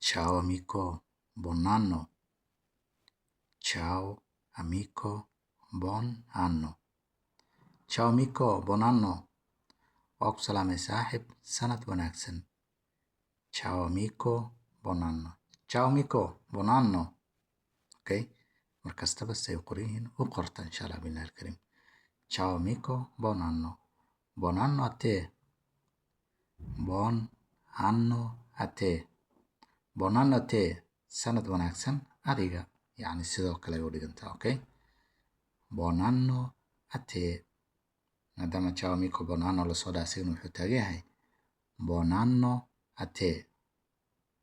Ciao amico, buon anno. Ciao amico, buon anno. Ciao amico, buon anno. Waa ku salaamay saaxiib, sanad wanaagsan. Ciao amico, buon anno. Ciao amico, buon anno. Okay? Markastaba say u qoran yihiin u qorta insha Allah billahi alkarim. Ciao amico, buon anno. Buon anno a te. Buon anno a te. Buon anno a te. Sanad wanaagsan adiga. Yani sidoo kale u dhigantaa, okay? Buon anno a te. Maadaama ciao amico buon anno lasoo dhaha asigana wuxuu taagan yahay buon anno a te.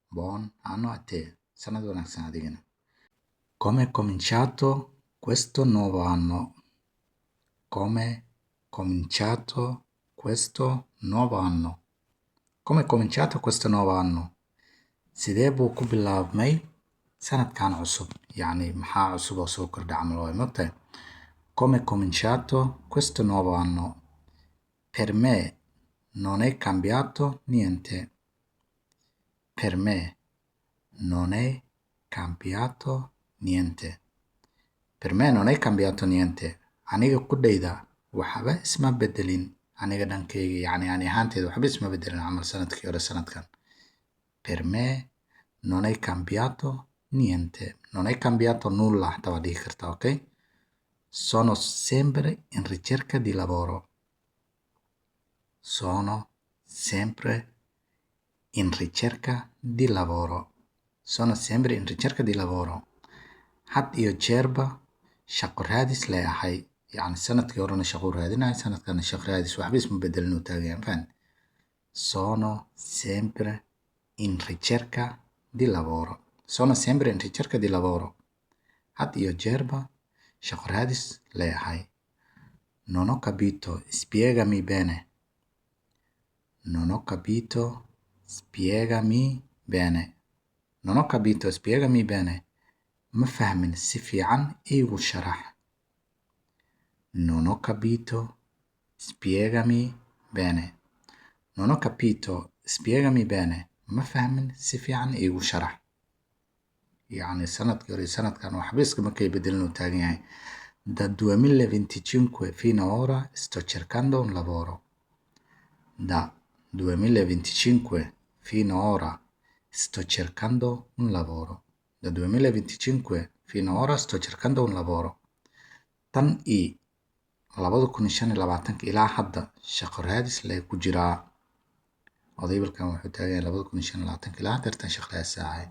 Buon anno a te. Sanad wanaagsan adigana. Come è cominciato questo nuovo anno? Come è cominciato questo nuovo anno? Come è cominciato questo nuovo anno? Sidee buu ku bilaabmay sanadkan cusub? Yani maxaa cusub oo soo kordha camal waay mogtahay? Come è cominciato questo nuovo anno? Per me non è cambiato niente. Per me non è cambiato niente. Per me non è cambiato niente. Aniga qudhayda waxba isma bedelin. Aniga dhankayga yani ani ahaanteyda waxba isma bedelin camal sanadkii hore sanadkan. Per me non è cambiato niente. Non è cambiato nulla, xataa waa dhihi kartaa, ok? Sono sempre in ricerca di lavoro. Sono sempre in ricerca di lavoro. Sono sempre in ricerca di lavoro. Had iyo jeerba shaqo raadis leeyahay. Yani sanadkii horena shaqo raadinahay, sanadkana shaqo raadis waxba isma bedelin uu taagayan fahant. Sono sempre in ricerca di lavoro. Sono sempre in ricerca di lavoro. Had iyo jeerba shaqo raadis leeyahay. Non ho capito, spiegami bene. Non ho capito, spiegami bene. Non ho capito, spiegami bene. Ma fahmin si fiican iigu sharax. Non ho capito, spiegami bene. Non ho capito, spiegami bene. Ma fahmin si fiican iigu sharax. Yani sanadkii hore sanadkan waxba iskama kay bedelin uu taagan yahay. Da 2025 fino ora sto cercando un lavoro. Da 2025 fino ora sto cercando un lavoro. Da 2025 fino ora sto cercando un lavoro. Tan i 2025 ilaa hadda shaqo raadis lee ku jiraa. Odaybalkan wuxuu taagan yahay 2025 ilaa hadda shaqo raadis ahay.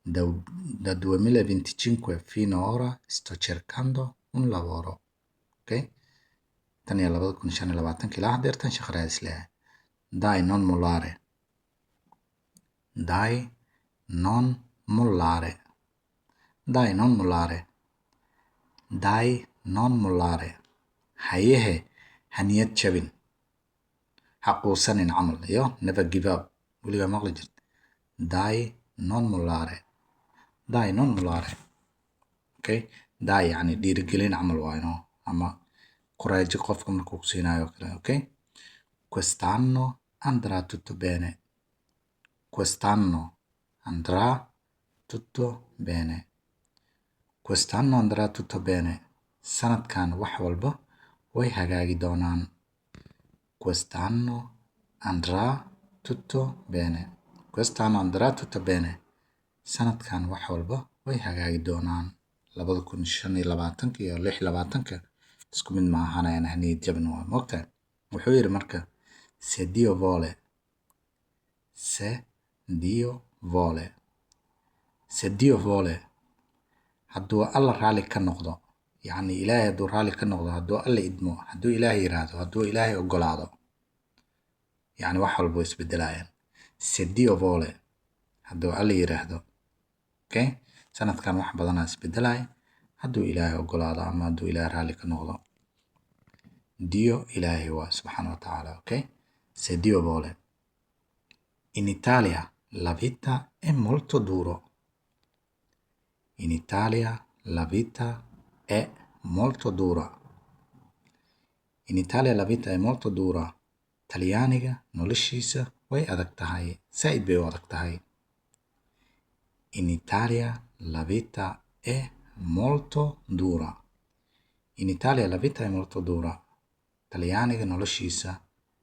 Da 2025 fino ora sto cercando un lavoro. Ok? Tan iyo 2025 ilaa hadda shaqo raadis leeyahay. Dai non mollare. Dai non mollare. Dai non mollare. Dai non mollare. Hayehe ha niyad jabin. Ha quusanin camal. Yo, never give up. Weligaa maqli jirta. Dai non mollare. Dai non mollare. Okay? Dai yani dhiirigelin camal waayo no? Ama qoraaji qofka markuu ku siinayo kale. Okay? Quest'anno andrà tutto bene. Quest'anno andrà tutto bene. Quest'anno andrà tutto bene. Sanadkan wax walba way hagaagi doonaan. Quest'anno andrà tutto bene. Quest'anno andrà tutto bene. Sanadkan wax walba way hagaagi doonaan. 2025 iyo 2026 isku mid ma ahanayaan haniyad jabin waa moogtahay. Wuxuu yidhi marka se Dio vuole. Se Dio vuole. Se Dio vuole. Hadduu alla raali ka noqdo. Yani ilaahay hadduu raali ka noqdo, hadduu alla idmo, hadduu ilaahay yiraahdo, hadduu ilaahay ogolaado. Yani wax walba way isbedelayaan. Se Dio vuole. Hadduu alla yiraahdo. Okay? Sanadkan wax badanaa isbedelaya. Hadduu ilaahay ogolaado ama hadduu ilaahay raali ka noqdo. Dio ilaahay waa subxaana wa tacaala. Okay? Se Dio vuole. In Italia la vita è molto duro. In Italia la vita è molto dura. In Italia la vita è molto dura. Talyaaniga noloshiisa way adag tahay. Saaid bay u adag tahay. In Italia la vita è molto dura. In Italia la vita è molto dura. Talyaaniga noloshiisa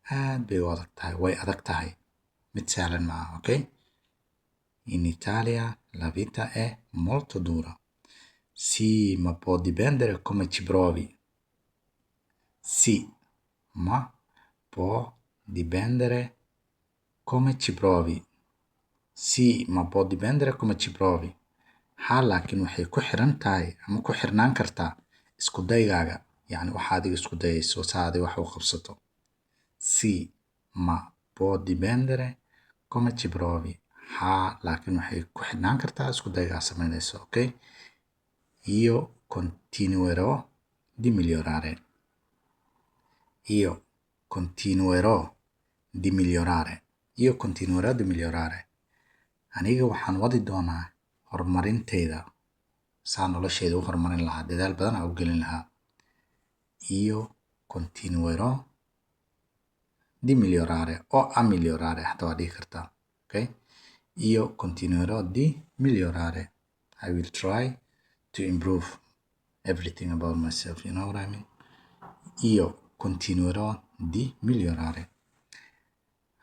aad bay u adag tahay, way adag tahay. Mid sahlan maaha, okay? In Italia la vita è molto dura. Sì, ma può dipendere come ci provi. Sì, ma può dipendere come ci provi. Sì, ma può dipendere come ci provi. Haa laakiin waxay ku xiran tahay ama ku xirnaan kartaa isku daygaaga, yacni waxa adiga isku dayayso saa adiga wax u qabsato. Sì, ma può dipendere come ci provi. Haa laakiin waxay ku xirnaan kartaa isku daygaa samaynayso, okay? Io continuerò di migliorare. Io continuerò di migliorare. Io continuerò di migliorare. Aniga waxaan wadi doonaa horumarinteyda. Saa nolosheyda u horumarin lahaa, dadaal badan aan u gelin lahaa. Io continuerò di migliorare o a migliorare hataa waa dhihi kartaa, okay? Io continuerò di migliorare. I will try to improve everything about myself, you know what I mean? Io continuerò di migliorare.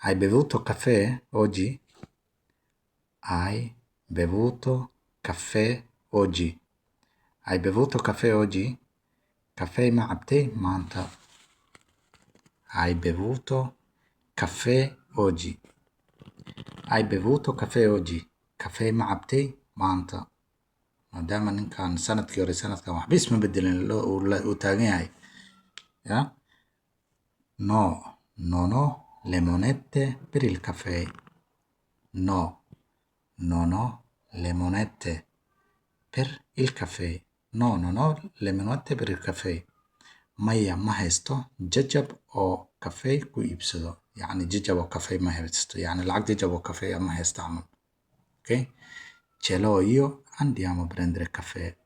Hai bevuto caffè oggi? Hai bevuto caffè oggi? Hai bevuto caffè oggi? Caffè ma cabtay maanta? Hai bevuto caffè oggi? Hai bevuto caffè oggi? Caffè ma cabtay maanta? maadaama ninkan sanadkii hore sanadkan waxba isma bedelin uu taagan yahay. Ya? No, non ho le monete per il caffè. No, non ho le monete per il caffè. No, non ho le monete per il caffè. Maya ma haysto jajab oo kafee ku iibsado. Yani jajab oo kafee ma haysto. Yani lacag jajab oo kafee ma haysto camal. Okay? Ce l'ho io, andiamo a prendere caffè.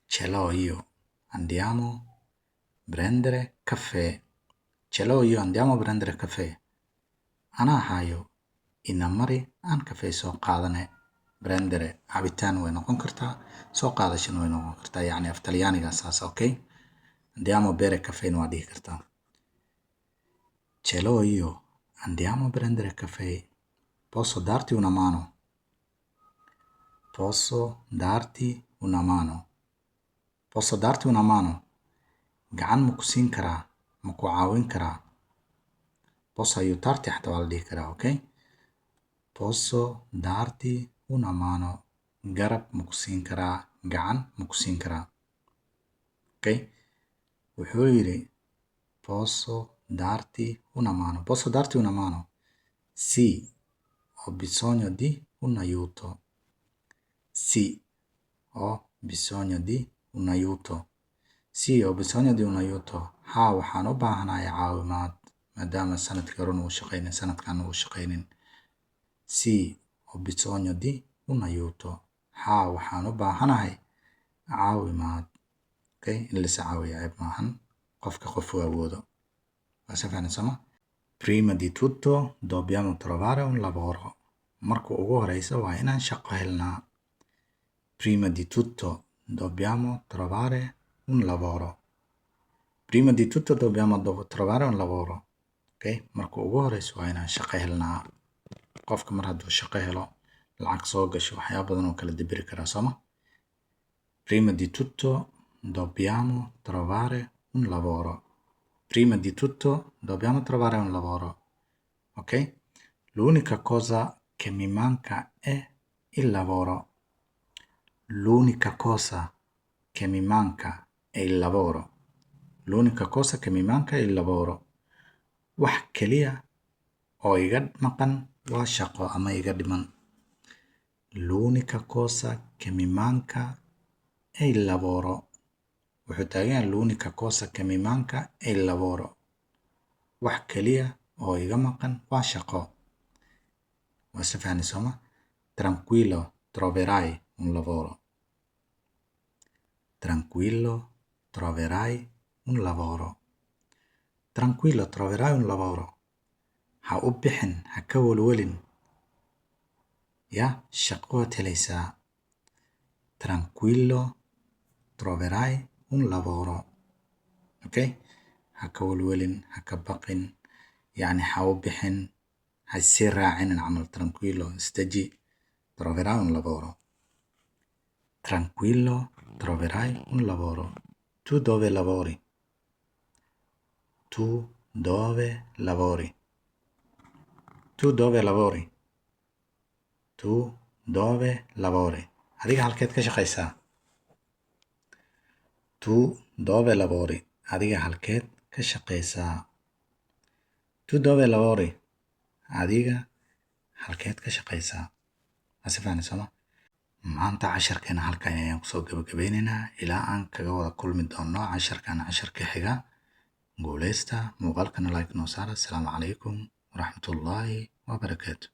Ce l'ho io, andiamo a prendere caffè. Ce l'ho io, andiamo a prendere caffè. Anaa hayo, ina mari aan kafee soo qaadane. Prendere cabitaan way noqon kartaa, soo qaadashana way noqon kartaa. Yani af talyaaniga saas, okay? Andiamo a bere caffè waa dhihi kartaa. Ce l'ho io, andiamo a prendere caffè. Posso darti una mano? Posso darti una mano? Posso darti una mano? Gacan ma ku siin karaa? Ma ku caawin karaa? Posso aiutarti hataa waa la dhihi karaa, okay? Posso darti una mano? Garab ma ku siin karaa? Gacan ma ku siin karaa? Okay? Wuxuu yidhi posso darti una mano? Posso darti una mano? Sì, ho bisogno di un aiuto. Sì, ho bisogno di un aiuto. Sì, ho bisogno di un aiuto. Haa waxaan u baahanahay caawimaad maadaama sanadkii hore uu shaqaynin sanadkan uu shaqaynin. Sì, ho bisogno di un aiuto. Haa waxaan u baahanahay caawimaad. Okay? In la is caawiyo ceeb maahan. Qofka qof u awoodo. Waa si fiican soma? Prima di tutto dobbiamo trovare un lavoro. Marka ugu horeysa waa inaan shaqo helnaa. Prima di tutto dobbiamo trovare un lavoro. Prima di tutto dobbiamo trovare un lavoro. Okay? Marka ugu horeysa waa inaan shaqo helnaa. Qofka mar hadduu shaqo helo, lacag soo gasho, waxyaabo badan oo kala dibiri karaa sooma? Prima di tutto dobbiamo trovare un lavoro. Prima di tutto dobbiamo trovare un lavoro. Ok? L'unica cosa che mi manca è il lavoro. L'unica cosa che mi manca è il lavoro. L'unica cosa che mi manca è il lavoro. Wax kaliya oo iga maqan waa shaqo ama iga dhiman. L'unica cosa che mi manca è il lavoro. Wuxuu taagan yahay l'unica cosa che mi manca è il lavoro. Wax kaliya oo iga maqan waa shaqo. Waa si fiican sooma? Tranquillo, troverai un lavoro. Tranquillo, troverai un lavoro. Tranquillo, troverai un lavoro. Ha u bixin, ha ka walwalin. ya shaqo waad helaysaa. Tranquillo troverai un lavoro. Okay? Ha ka welwelin, ha ka baqin, yani ha u bixin, ha sii raacinin camal. Tranquillo istaji, troverai un lavoro. Tranquillo troverai un lavoro. Tu dove lavori? Tu dove lavori? Tu dove lavori? Tu dove lavori? Adiga halkeed ka shaqaysaa? Tu dove lavori? Adiga halkeed ka shaqaysaa? Tu dove lavori? Adiga halkeed ka shaqaysaa? Asifaan soma. Maanta casharkeena halkan ayaan kusoo gabagabeynaynaa ilaa aan kaga wada kulmi doono casharka xiga. Guuleysta, muuqaalkana like noo saara. Asalaamu calaykum waraxmatullaahi wabarakaatu.